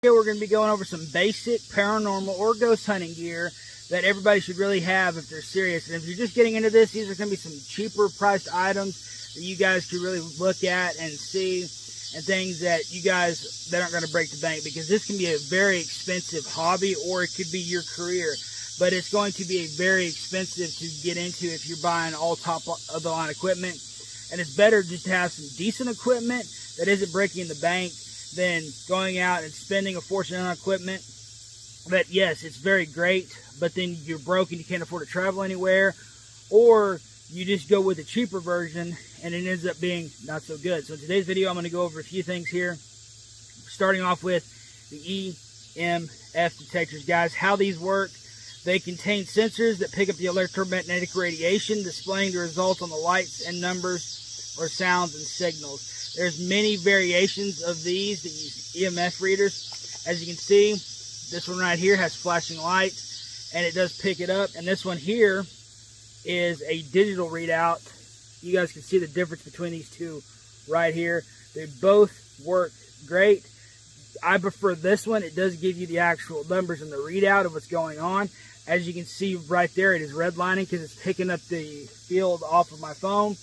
Here we're going to be going over some basic paranormal or ghost hunting gear that everybody should really have if they're serious. And if you're just getting into this, these are going to be some cheaper priced items that you guys can really look at and see, and things that you guys that aren't going to break the bank, because this can be a very expensive hobby, or it could be your career. But it's going to be very expensive to get into if you're buying all top of the line equipment. And it's better just to have some decent equipment that isn't breaking the bank than going out and spending a fortune on equipment that, yes, it's very great, but then you're broke and you can't afford to travel anywhere, or you just go with the cheaper version and it ends up being not so good. So in today's video, I'm going to go over a few things here, starting off with the EMF detectors, guys. How these work: they contain sensors that pick up the electromagnetic radiation, displaying the results on the lights and numbers or sounds and signals. There's many variations of these that use EMF readers. As you can see, this one right here has flashing lights and it does pick it up. And this one here is a digital readout. You guys can see the difference between these two right here. They both work great. I prefer this one. It does give you the actual numbers and the readout of what's going on. As you can see right there, it is redlining because it's picking up the field off of my phone,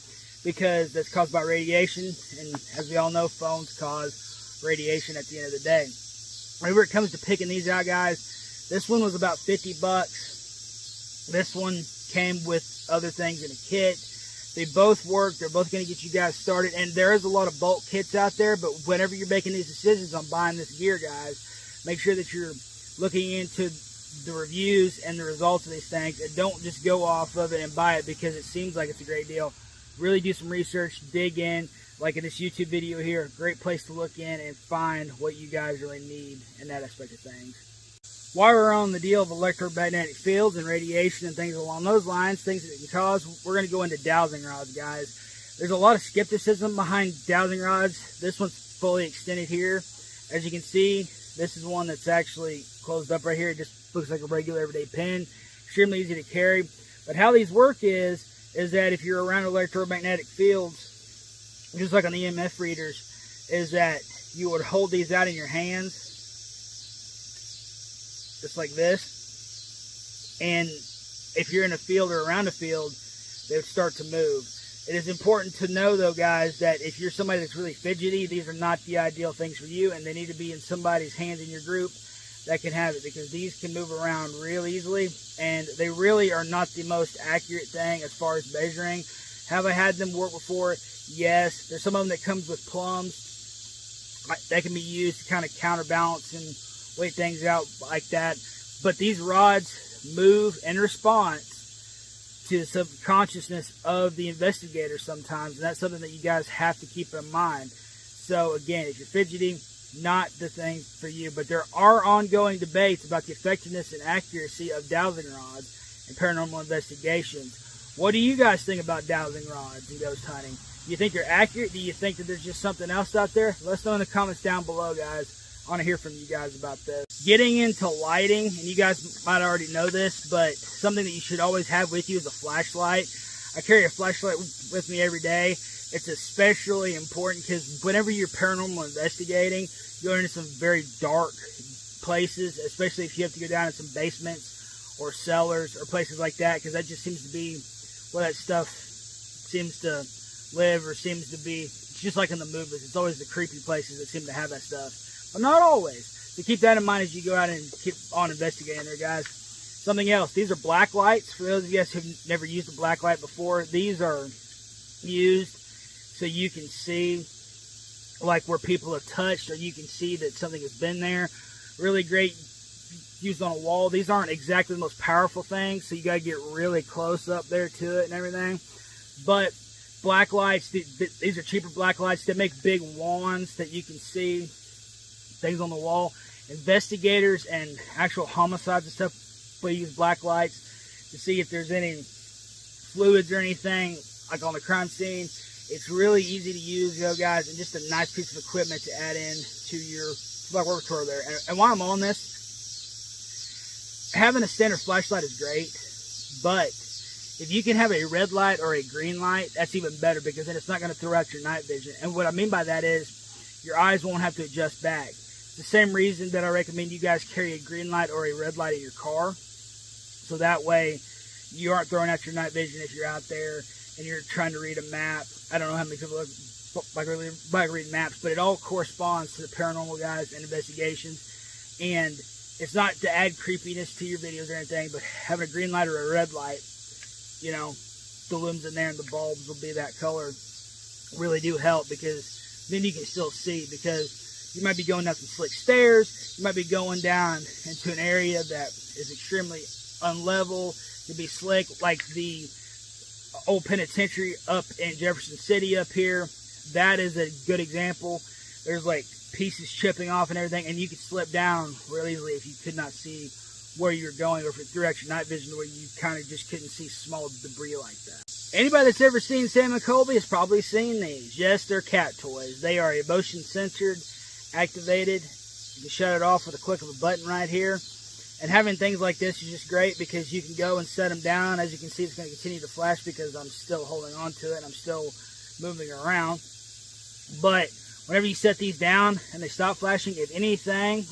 because that's caused by radiation, and as we all know, phones cause radiation at the end of the day. Whenever it comes to picking these out, guys, this one was about 50 bucks. This one came with other things in a kit. They both work. They're both going to get you guys started, and there is a lot of bulk kits out there, but whenever you're making these decisions on buying this gear, guys, make sure that you're looking into the reviews and the results of these things, and don't just go off of it and buy it because it seems like it's a great deal. Really do some research, dig in, like in this YouTube video here. A great place to look in and find what you guys really need in that aspect of things. While we're on the deal of electromagnetic fields and radiation and things along those lines, things that it can cause, we're going to go into dowsing rods, guys. There's a lot of skepticism behind dowsing rods. This one's fully extended here. As you can see, this is one that's actually closed up right here. It just looks like a regular everyday pin. Extremely easy to carry. But how these work is that if you're around electromagnetic fields, just like on the EMF readers, is that you would hold these out in your hands, just like this, and if you're in a field or around a field, they would start to move. It is important to know, though, guys, that if you're somebody that's really fidgety, these are not the ideal things for you, and they need to be in somebody's hands in your group that can have it, because these can move around real easily, and they really are not the most accurate thing as far as measuring. Have I had them work before? Yes. There's some of them that comes with plumbs that can be used to kind of counterbalance and weigh things out like that. But these rods move in response to the subconsciousness of the investigator sometimes, and that's something that you guys have to keep in mind. So again, if you're fidgety, not the thing for you. But there are ongoing debates about the effectiveness and accuracy of dowsing rods in paranormal investigations. What do you guys think about dowsing rods in ghost hunting? Do you think they're accurate? Do you think that there's just something else out there? Let us know in the comments down below, guys. I want to hear from you guys about this. Getting into lighting, and you guys might already know this, but something that you should always have with you is a flashlight. I carry a flashlight with me every day. It's especially important because whenever you're paranormal investigating, you're into some very dark places, especially if you have to go down in some basements or cellars or places like that, because that just seems to be where that stuff seems to live, or seems to be, just like in the movies. It's always the creepy places that seem to have that stuff, but not always. So keep that in mind as you go out and keep on investigating there, guys. Something else, these are black lights. For those of you guys who've never used a black light before, these are used so you can see like where people have touched, or you can see that something has been there. Really great used on a wall. These aren't exactly the most powerful things, so you got to get really close up there to it and everything. But black lights, these are cheaper black lights that make big wands that you can see things on the wall. Investigators and actual homicides and stuff will use black lights to see if there's any fluids or anything like on the crime scene. It's really easy to use, guys, and just a nice piece of equipment to add in to your laboratory there. And while I'm on this, having a standard flashlight is great, but if you can have a red light or a green light, that's even better, because then it's not going to throw out your night vision. And what I mean by that is your eyes won't have to adjust back. the same reason that I recommend you guys carry a green light or a red light in your car. So that way you aren't throwing out your night vision if you're out there and you're trying to read a map. I don't know how many people like reading maps, but it all corresponds to the paranormal guys and investigations. And it's not to add creepiness to your videos or anything, but having a green light or a red light, you know, the lumens in there and the bulbs will be that color, really do help, because then you can still see, because you might be going down some slick stairs, you might be going down into an area that is extremely unlevel, to be slick, like the old penitentiary up in Jefferson City up here. That is a good example. There's like pieces chipping off and everything, and you could slip down real easily if you could not see where you're going, or if it threw out your night vision where you kind of just couldn't see small debris like that. Anybody that's ever seen Sam and Colby has probably seen these. Yes, they're cat toys. They are motion censored, activated. You can shut it off with a click of a button right here. And having things like this is just great, because you can go and set them down. As you can see, it's going to continue to flash because I'm still holding on to it and I'm still moving around. But whenever you set these down and they stop flashing, if anything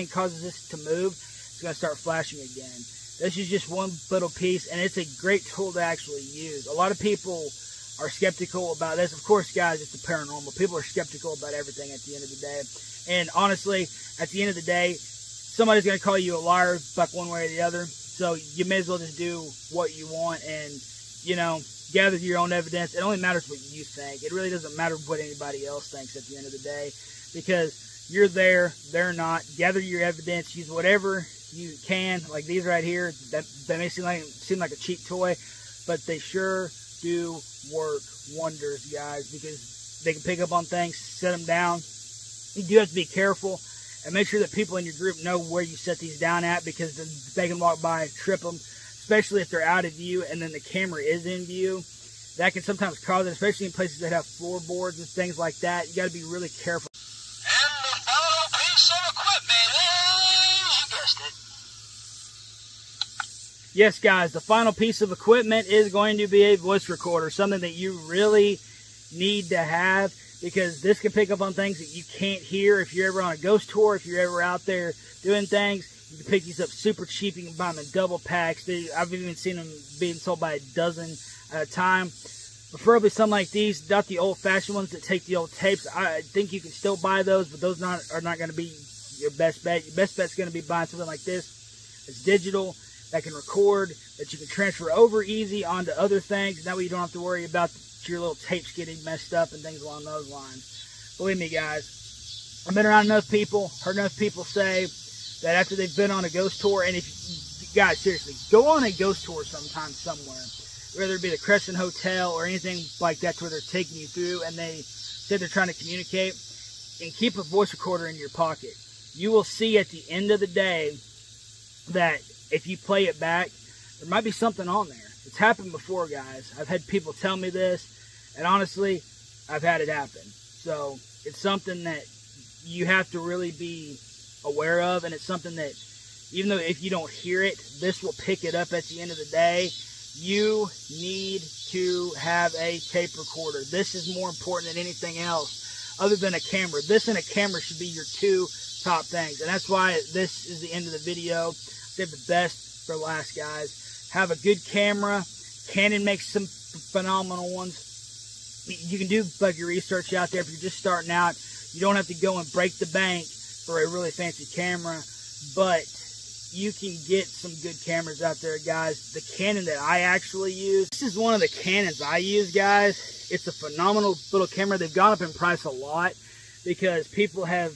causes this to move, it's going to start flashing again. This is just one little piece, and it's a great tool to actually use. A lot of people are skeptical about this. Of course, guys, it's the paranormal. People are skeptical about everything at the end of the day. And honestly, at the end of the day, somebody's going to call you a liar, like one way or the other. So you may as well just do what you want and, you know, gather your own evidence. It only matters what you think. It really doesn't matter what anybody else thinks at the end of the day, because you're there, they're not. Gather your evidence. Use whatever you can. Like these right here, that may seem like a cheap toy, but they sure do work wonders, guys, because they can pick up on things, set them down. You do have to be careful and make sure that people in your group know where you set these down at, because they can walk by, trip them, especially if they're out of view and then the camera is in view. That can sometimes cause it, especially in places that have floorboards and things like that. You got to be really careful. And the final piece of equipment is, you guessed it. Yes, guys, the final piece of equipment is going to be a voice recorder, something that you really need to have, because this can pick up on things that you can't hear. If you're ever on a ghost tour, if you're ever out there doing things, you can pick these up super cheap. You can buy them in double packs. I've even seen them being sold by a dozen at a time. Preferably something like these, not the old-fashioned ones that take the old tapes. I think you can still buy those, but those are not going to be your best bet. Your best bet is going to be buying something like this. It's digital, that can record, that you can transfer over easy onto other things. That way you don't have to worry about your little tapes getting messed up and things along those lines. Believe me, guys, I've been around enough people, heard enough people say that after they've been on a ghost tour, and if guys, seriously, go on a ghost tour sometime somewhere, whether it be the Crescent Hotel or anything like that, where they're taking you through and they say they're trying to communicate, and keep a voice recorder in your pocket. You will see at the end of the day that if you play it back, there might be something on there. It's happened before, guys. I've had people tell me this, and honestly, I've had it happen. So it's something that you have to really be aware of, and it's something that, even though if you don't hear it, this will pick it up at the end of the day. You need to have a tape recorder. This is more important than anything else other than a camera. This and a camera should be your two top things, and that's why this is the end of the video. Save the best for last, guys. Have a good camera. Canon makes some phenomenal ones. You can do like your research out there. If you're just starting out, you don't have to go and break the bank for a really fancy camera, but you can get some good cameras out there, guys. The Canon that I actually use, this is one of the Canons I use, guys. It's a phenomenal little camera. They've gone up in price a lot because people have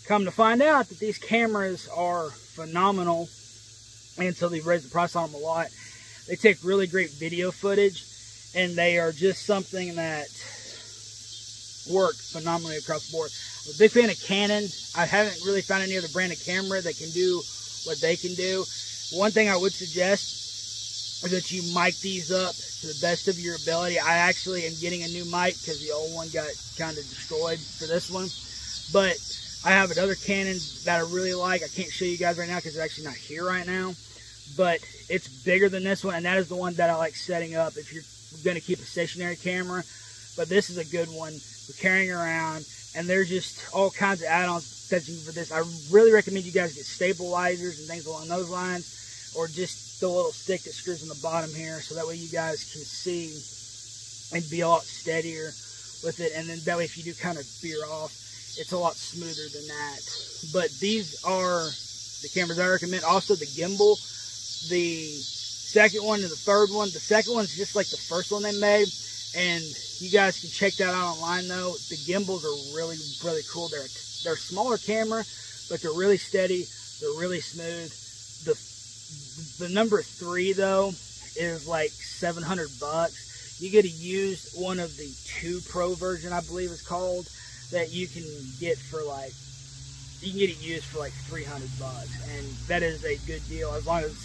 come to find out that these cameras are phenomenal, and so they've raised the price on them a lot. They take really great video footage, and they are just something that work phenomenally across the board. I'm a big fan of Canon. I haven't really found any other brand of camera that can do what they can do. One thing I would suggest is that you mic these up to the best of your ability. I actually am getting a new mic because the old one got kind of destroyed for this one. But I have another Canon that I really like. I can't show you guys right now because it's actually not here right now. But it's bigger than this one, and that is the one that I like setting up if you're going to keep a stationary camera. But this is a good one for carrying around, and there's just all kinds of add-ons. extension for this. I really recommend you guys get stabilizers and things along those lines, or just the little stick that screws on the bottom here, so that way you guys can see and be a lot steadier with it. And then that way if you do kind of veer off, it's a lot smoother than that. But these are the cameras I recommend. Also the gimbal, the second one and the third one. The second one's just like the first one they made, and you guys can check that out online though. The gimbals are really, really cool. They're a smaller camera, but they're really steady. They're really smooth. The number 3 though is like $700. You get a used one of the 2 Pro version, I believe it's called, that you can get for like, you can get it used for like $300, and that is a good deal as long as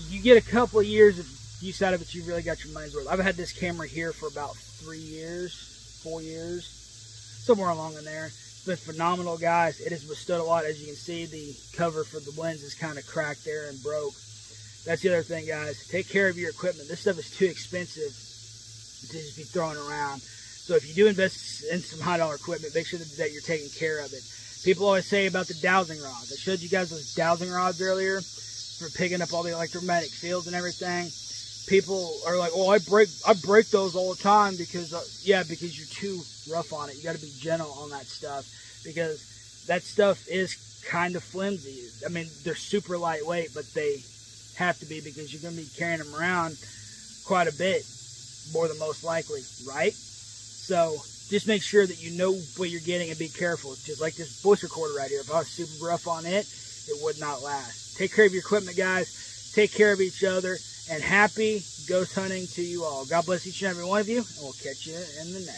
you get a couple of years of use out of it. You really got your money's worth. I've had this camera here for about 4 years, somewhere along in there. It's been phenomenal, guys. It has withstood a lot. As you can see, the cover for the lens is kind of cracked there and broke. That's the other thing, guys. Take care of your equipment. This stuff is too expensive to just be throwing around. So if you do invest in some high-dollar equipment, make sure that you're taking care of it. People always say about the dowsing rods. I showed you guys those dowsing rods earlier for picking up all the electromagnetic fields and everything. People are like, "Oh, I break those all the time because yeah, because you're too rough on it. You got to be gentle on that stuff, because that stuff is kind of flimsy. I mean, they're super lightweight, but they have to be, because you're going to be carrying them around quite a bit, more than most likely, right? So just make sure that you know what you're getting and be careful. Just like this voice recorder right here. If I was super rough on it, it would not last. Take care of your equipment, guys. Take care of each other. And happy ghost hunting to you all. God bless each and every one of you, and we'll catch you in the next.